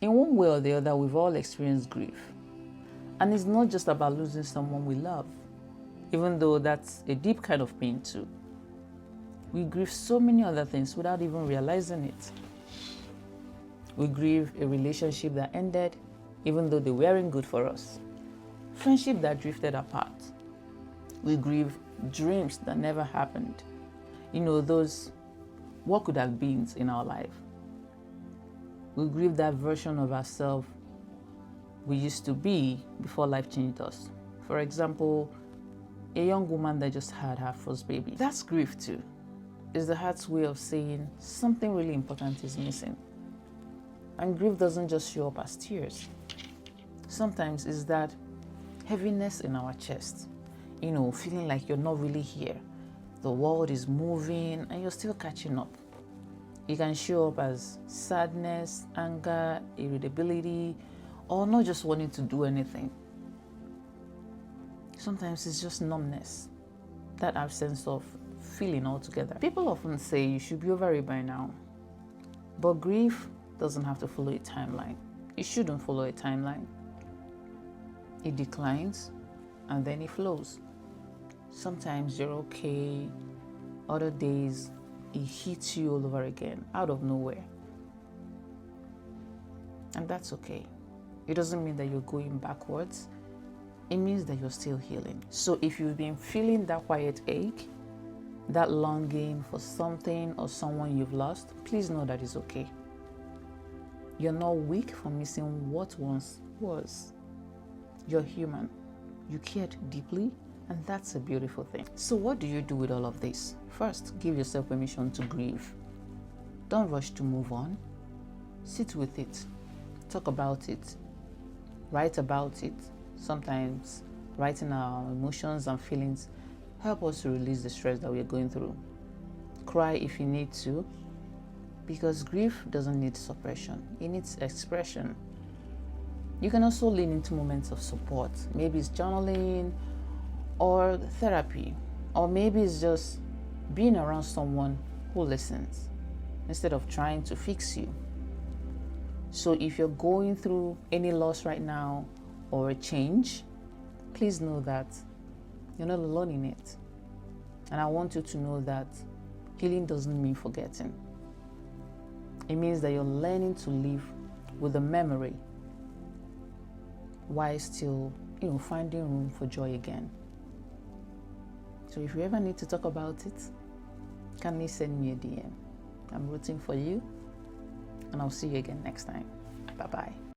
In one way or the other, we've all experienced grief. And it's not just about losing someone we love, even though that's a deep kind of pain too. We grieve so many other things without even realizing it. We grieve a relationship that ended, even though they weren't good for us. Friendship that drifted apart. We grieve dreams that never happened. Those what could have been in our life. We grieve that version of ourselves we used to be before life changed us. For example, a young woman that just had her first baby. That's grief too. It's the heart's way of saying something really important is missing. And grief doesn't just show up as tears. Sometimes it's that heaviness in our chest, feeling like you're not really here. The world is moving and you're still catching up. It can show up as sadness, anger, irritability, or not just wanting to do anything. Sometimes it's just numbness, that absence of feeling altogether. People often say you should be over it by now, but grief doesn't have to follow a timeline. It shouldn't follow a timeline. It declines and then it flows. Sometimes you're okay, other days it hits you all over again, out of nowhere. And that's okay. It doesn't mean that you're going backwards. It means that you're still healing. So if you've been feeling that quiet ache, that longing for something or someone you've lost, please know that it's okay. You're not weak for missing what once was. You're human. You cared deeply, and that's a beautiful thing. So what do you do with all of this? First, give yourself permission to grieve. Don't rush to move on. Sit with it. Talk about it. Write about it. Sometimes writing our emotions and feelings help us to release the stress that we're going through. Cry if you need to, because grief doesn't need suppression. It needs expression. You can also lean into moments of support. Maybe it's journaling or therapy, or maybe it's just being around someone who listens instead of trying to fix you. So if you're going through any loss right now or a change, please know that you're not alone in it. And I want you to know that healing doesn't mean forgetting. It means that you're learning to live with the memory while still, finding room for joy again. So if you ever need to talk about it, kindly send me a DM. I'm rooting for you, and I'll see you again next time. Bye-bye.